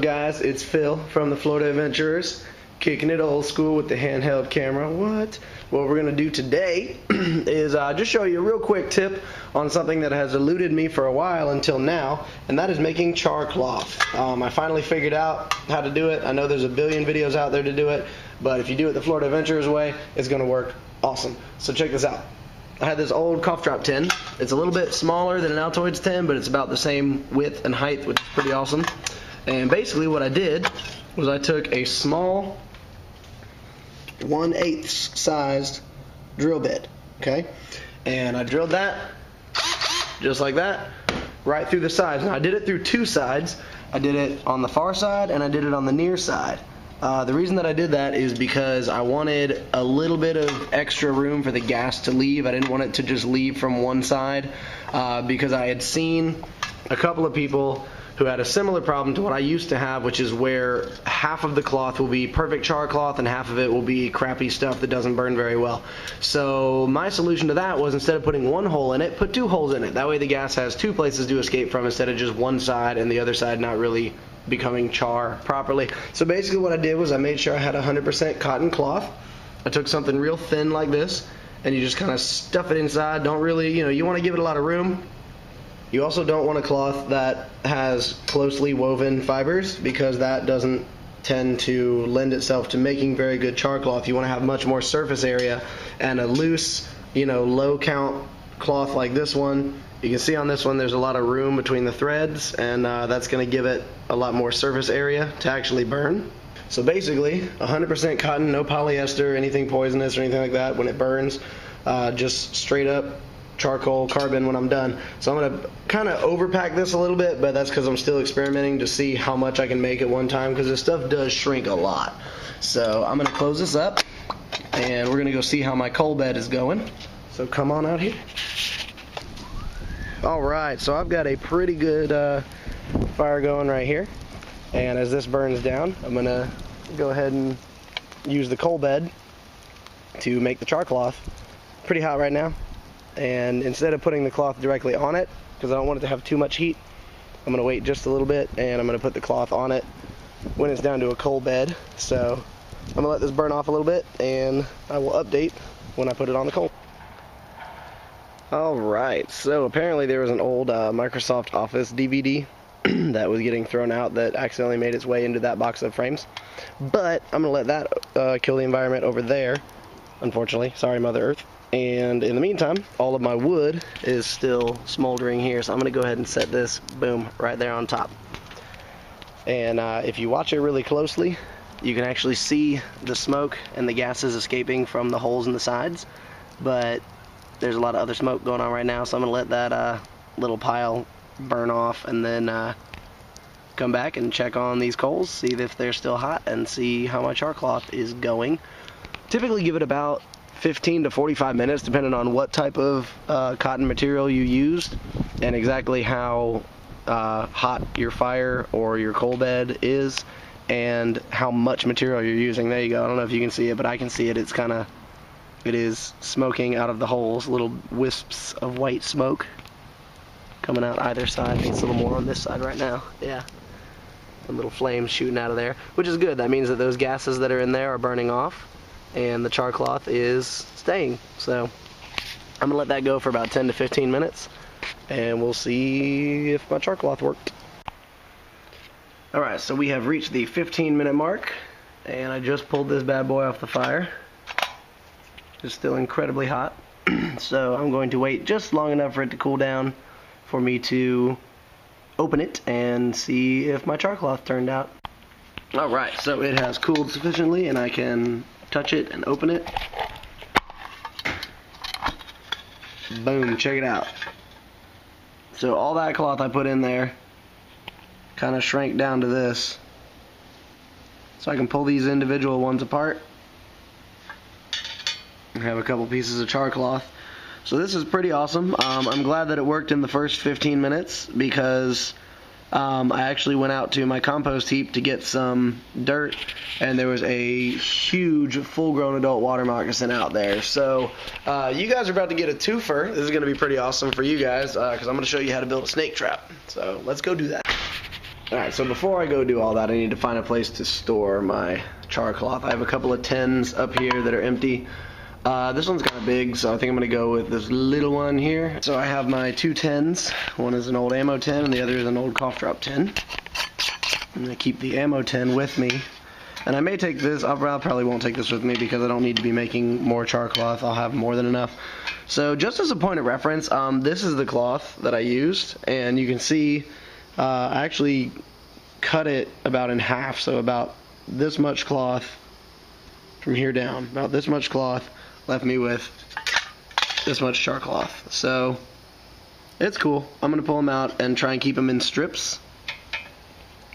up, guys? It's Phil from the Florida Adventurers, kicking it old school with the handheld camera. What we're gonna do today is just show you a real quick tip on something that has eluded me for a while until now, and that is making charcloth. I finally figured out how to do it. I know there's a billion videos out there to do it, but if you do it the Florida Adventurers way, it's gonna work awesome. So check this out. I had this old cough drop tin. It's a little bit smaller than an Altoids tin, but it's about the same width and height, which is pretty awesome. And basically what I did was I took a small 1/8 sized drill bit, okay? And I drilled that just like that right through the sides. Now I did it through two sides. I did it on the far side and I did it on the near side. The reason that I did that is because I wanted a little bit of extra room for the gas to leave. I didn't want it to just leave from one side because I had seen a couple of people who had a similar problem to what I used to have, which is where half of the cloth will be perfect char cloth and half of it will be crappy stuff that doesn't burn very well. So my solution to that was, instead of putting one hole in it, put two holes in it. That way the gas has two places to escape from instead of just one side and the other side not really becoming char properly. So basically what I did was I made sure I had 100% cotton cloth. I took something real thin like this and you just kind of stuff it inside. Don't really, you want to give it a lot of room. You also don't want a cloth that has closely woven fibers, because that doesn't tend to lend itself to making very good char cloth. You want to have much more surface area, and a loose, low count cloth like this one, you can see on this one there's a lot of room between the threads, and that's going to give it a lot more surface area to actually burn. So basically 100% cotton, no polyester, anything poisonous or anything like that when it burns, just straight up charcoal carbon when I'm done. So I'm going to kind of overpack this a little bit, but that's because I'm still experimenting to see how much I can make at one time, because this stuff does shrink a lot. So I'm going to close this up and we're going to go see how my coal bed is going. So come on out here. Alright, so I've got a pretty good fire going right here, and as this burns down, I'm going to go ahead and use the coal bed to make the char cloth. Pretty hot right now, and instead of putting the cloth directly on it, because I don't want it to have too much heat, I'm going to wait just a little bit and I'm going to put the cloth on it when it's down to a coal bed. So I'm going to let this burn off a little bit and I will update when I put it on the coal. Alright, so apparently there was an old Microsoft Office DVD that was getting thrown out that accidentally made its way into that box of frames. But I'm going to let that kill the environment over there, unfortunately. Sorry, Mother Earth. And in the meantime, all of my wood is still smoldering here, so I'm going to go ahead and set this, boom, right there on top. And if you watch it really closely, you can actually see the smoke and the gases escaping from the holes in the sides. But there's a lot of other smoke going on right now, so I'm going to let that little pile burn off and then come back and check on these coals, see if they're still hot, and see how my char cloth is going. Typically give it about 15 to 45 minutes, depending on what type of cotton material you used and exactly how hot your fire or your coal bed is and how much material you're using. There you go. I don't know if you can see it, but I can see it. It is smoking out of the holes, little wisps of white smoke coming out either side. I think it's a little more on this side right now. Yeah, some little flames shooting out of there, which is good. That means that those gases that are in there are burning off and the char cloth is staying. So I'm gonna let that go for about 10 to 15 minutes and we'll see if my char cloth worked. Alright, so we have reached the 15-minute mark and I just pulled this bad boy off the fire. It's still incredibly hot. So I'm going to wait just long enough for it to cool down for me to open it and see if my char cloth turned out. Alright, so it has cooled sufficiently and I can touch it and open it. Boom, check it out. So all that cloth I put in there kind of shrank down to this. So I can pull these individual ones apart and have a couple pieces of char cloth. So this is pretty awesome. I'm glad that it worked in the first 15 minutes because I actually went out to my compost heap to get some dirt, and there was a huge full-grown adult water moccasin out there. So you guys are about to get a twofer. This is going to be pretty awesome for you guys because I'm going to show you how to build a snake trap. So let's go do that. Alright, so before I go do all that, I need to find a place to store my Charcloth. I have a couple of tins up here that are empty. This one's kind of big, so I think I'm going to go with this little one here. So I have my 2 tins. One is an old ammo tin, and the other is an old cough drop tin. I'm going to keep the ammo tin with me. And I may take this, I probably won't take this with me because I don't need to be making more Charcloth. I'll have more than enough. So just as a point of reference, this is the cloth that I used, and you can see I actually cut it about in half, so about this much cloth from here down. About this much cloth left me with this much Charcloth. So it's cool. I'm going to pull them out and try and keep them in strips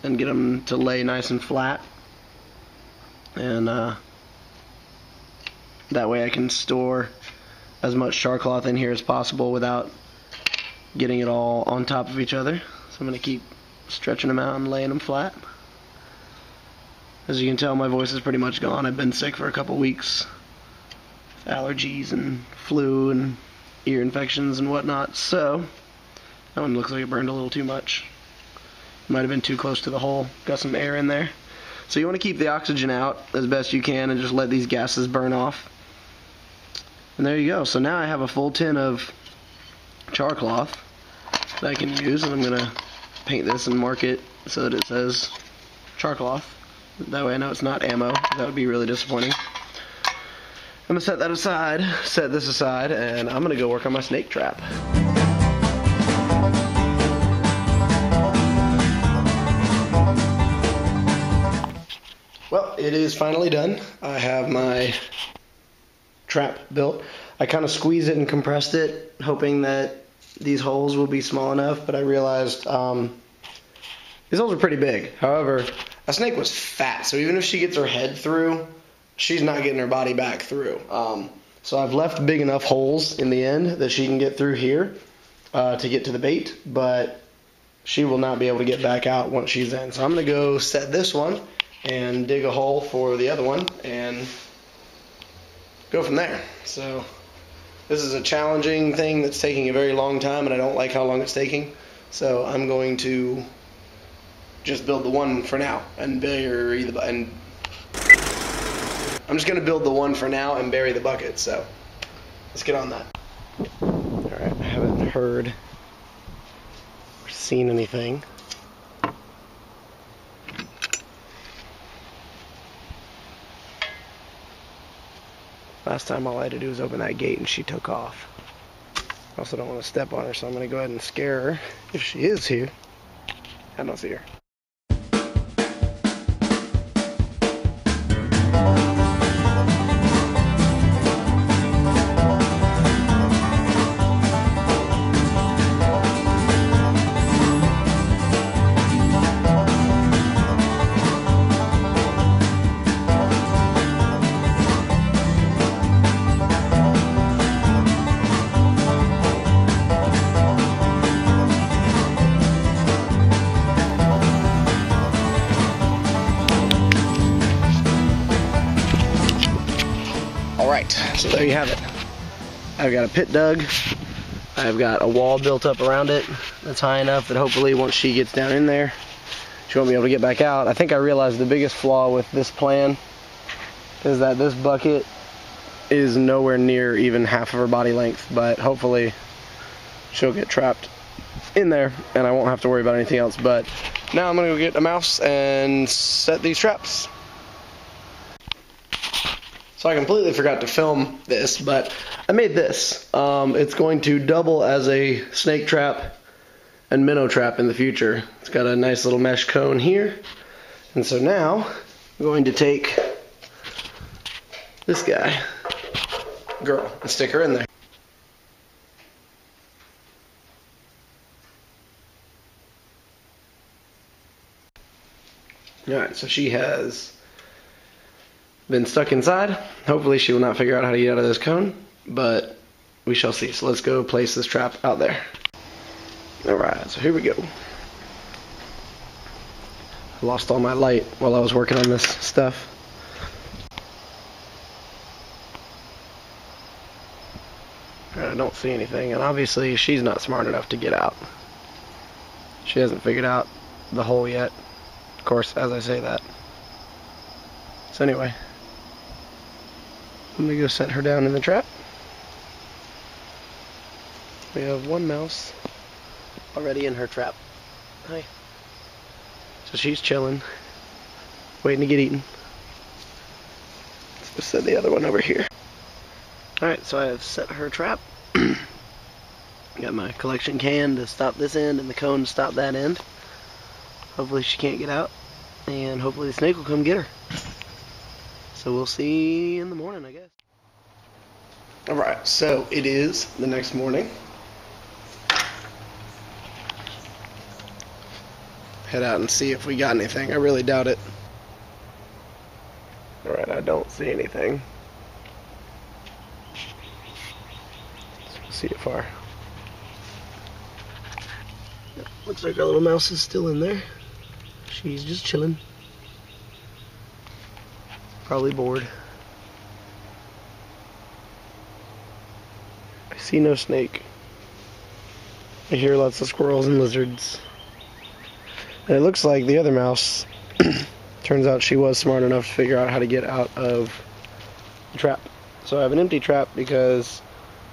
and get them to lay nice and flat. And that way I can store as much Charcloth in here as possible without getting it all on top of each other. So I'm going to keep stretching them out and laying them flat. As you can tell, my voice is pretty much gone. I've been sick for a couple weeks. Allergies and flu and ear infections and whatnot. So that one looks like it burned a little too much. Might have been too close to the hole. Got some air in there. So you want to keep the oxygen out as best you can and just let these gases burn off. And there you go. So now I have a full tin of Charcloth that I can use, and I'm going to paint this and mark it so that it says Charcloth. That way I know it's not ammo. That would be really disappointing. I'm going to set that aside, set this aside, and I'm going to go work on my snake trap. Well, it is finally done. I have my trap built. I kind of squeezed it and compressed it, hoping that these holes will be small enough, but I realized these holes are pretty big. However, a snake was fat, so even if she gets her head through, she's not getting her body back through. So I've left big enough holes in the end that she can get through here to get to the bait, but she will not be able to get back out once she's in. So I'm going to go set this one and dig a hole for the other one and go from there. So this is a challenging thing that's taking a very long time, and I don't like how long it's taking. So I'm going to just build the one for now and bury the I'm just going to build the one for now and bury the bucket. So let's get on that. Alright, I haven't heard or seen anything. Last time all I had to do was open that gate and she took off. I also don't want to step on her, so I'm going to go ahead and scare her if she is here. I don't see her. Alright, so there you have it. I've got a pit dug. I've got a wall built up around it that's high enough that hopefully once she gets down in there, she won't be able to get back out. I think I realized the biggest flaw with this plan is that this bucket is nowhere near even half of her body length, but hopefully she'll get trapped in there and I won't have to worry about anything else. But now I'm going to go get a mouse and set these traps. So I completely forgot to film this, but I made this. It's going to double as a snake trap and minnow trap in the future. It's got a nice little mesh cone here. And so now I'm going to take this girl, and stick her in there. Alright, so she has been stuck inside. Hopefully she will not figure out how to get out of this cone, but we shall see. So let's go place this trap out there. Alright, so here we go. I lost all my light while I was working on this stuff. I don't see anything, and obviously she's not smart enough to get out. She hasn't figured out the hole yet. Of course, as I say that. So anyway, I'm gonna go set her down in the trap. We have one mouse already in her trap. Hi. So she's chilling, waiting to get eaten. Let's just set the other one over here. Alright, so I have set her trap. Got my collection can to stop this end and the cone to stop that end. Hopefully she can't get out, and hopefully the snake will come get her. So we'll see in the morning, I guess. Alright, so it is the next morning. Head out and see if we got anything. I really doubt it. Alright, I don't see anything. Let's see it far. Looks like our little mouse is still in there. She's just chilling. Probably bored. I see no snake. I hear lots of squirrels and lizards. And it looks like the other mouse, turns out she was smart enough to figure out how to get out of the trap. So I have an empty trap because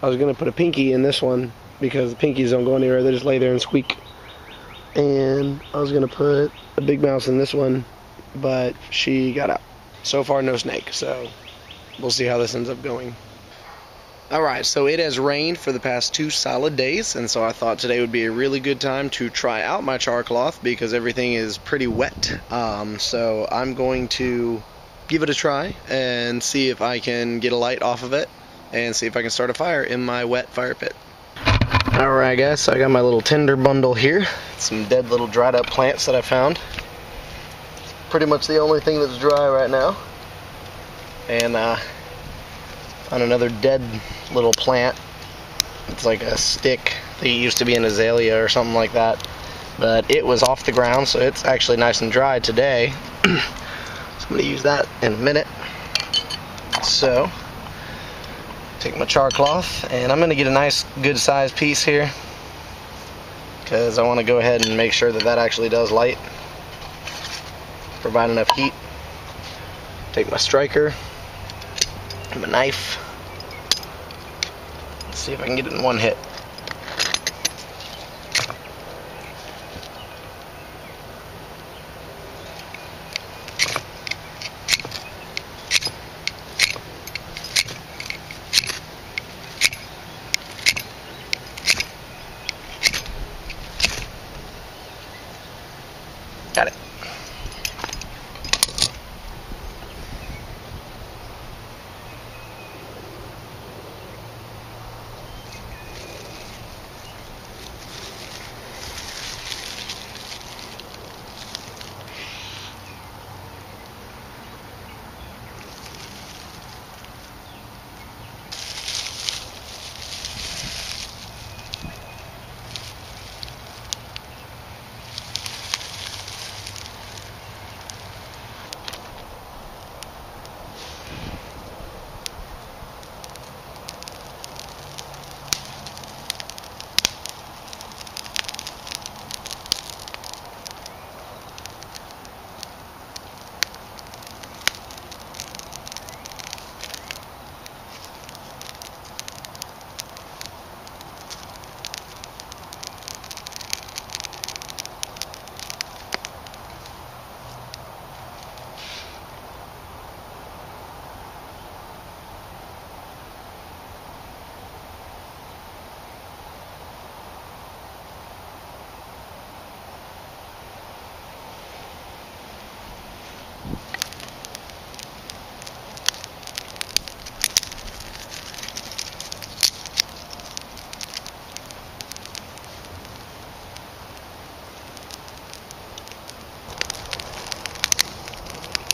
I was going to put a pinky in this one because the pinkies don't go anywhere. They just lay there and squeak. And I was going to put a big mouse in this one, but she got out. So far, no snake, so we'll see how this ends up going. Alright, so it has rained for the past 2 solid days, and so I thought today would be a really good time to try out my Charcloth because everything is pretty wet. So I'm going to give it a try and see if I can get a light off of it and see if I can start a fire in my wet fire pit. Alright guys, so I got my little tinder bundle here. Some dead little dried up plants that I found. Pretty much the only thing that's dry right now. And on another dead little plant. It's like a stick that used to be an azalea or something like that. But it was off the ground, so it's actually nice and dry today. So I'm going to use that in a minute. So, take my Charcloth, and I'm going to get a nice good sized piece here. Because I want to go ahead and make sure that that actually does light. Provide enough heat. Take my striker, my knife. Let's see if I can get it in one hit. Got it.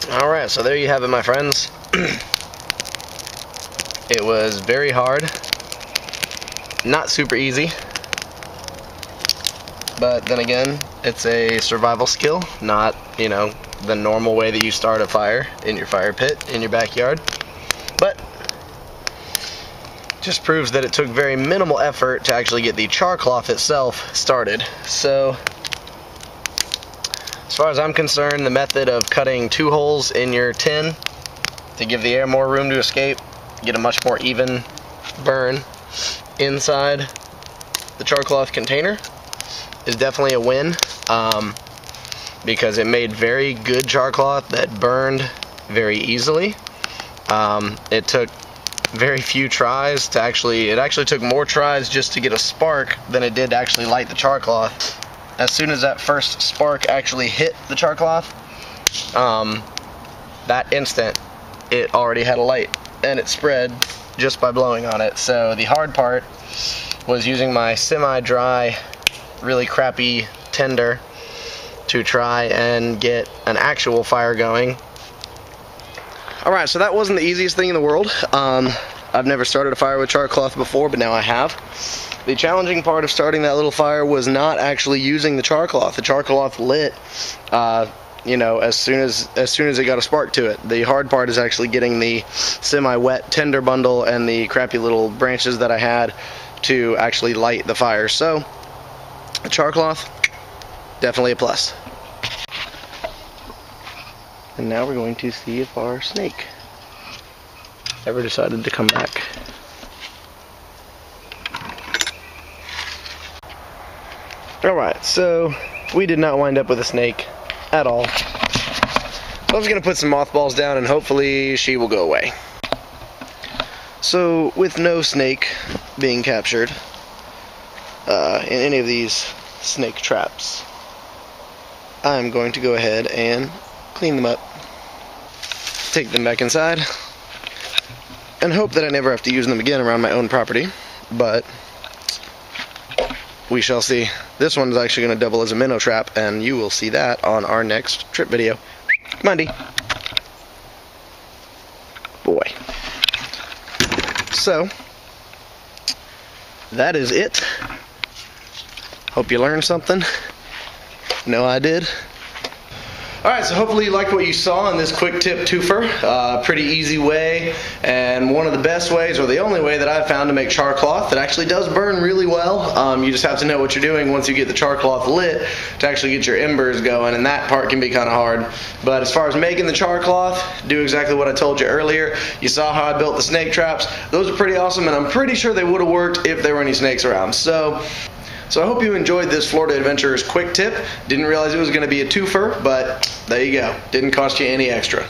Alright, so there you have it, my friends. It was very hard. Not super easy. But then again, it's a survival skill, not, you know, the normal way that you start a fire in your fire pit in your backyard. But just proves that it took very minimal effort to actually get the Charcloth itself started. So far as I'm concerned, the method of cutting 2 holes in your tin to give the air more room to escape, get a much more even burn inside the Charcloth container, is definitely a win, because it made very good Charcloth that burned very easily. It took very few tries to it actually took more tries just to get a spark than it did to actually light the Charcloth. As soon as that first spark actually hit the Charcloth, that instant it already had a light, and it spread just by blowing on it. So the hard part was using my semi-dry, really crappy tinder to try and get an actual fire going. Alright, so that wasn't the easiest thing in the world. I've never started a fire with Charcloth before, but now I have. The challenging part of starting that little fire was not actually using the Charcloth. The Charcloth lit, you know, as soon as it got a spark to it. The hard part is actually getting the semi-wet tinder bundle and the crappy little branches that I had to actually light the fire. So, the Charcloth, definitely a plus. And now we're going to see if our snake ever decided to come back. Alright, so we did not wind up with a snake at all. I was going to put some mothballs down and hopefully she will go away. So, with no snake being captured in any of these snake traps, I'm going to go ahead and clean them up, take them back inside, and hope that I never have to use them again around my own property, but we shall see. This one is actually going to double as a minnow trap, and you will see that on our next trip video. Come on, D. Boy. So, that is it. Hope you learned something. No, I did. Alright, so hopefully you liked what you saw in this quick tip twofer. Pretty easy way, and one of the best ways, or the only way that I've found to make Charcloth that actually does burn really well. You just have to know what you're doing once you get the Charcloth lit to actually get your embers going, and that part can be kind of hard. But as far as making the Charcloth, do exactly what I told you earlier. You saw how I built the snake traps. Those are pretty awesome, and I'm pretty sure they would have worked if there were any snakes around. So I hope you enjoyed this Florida Adventurers quick tip. Didn't realize it was going to be a twofer, but there you go. Didn't cost you any extra.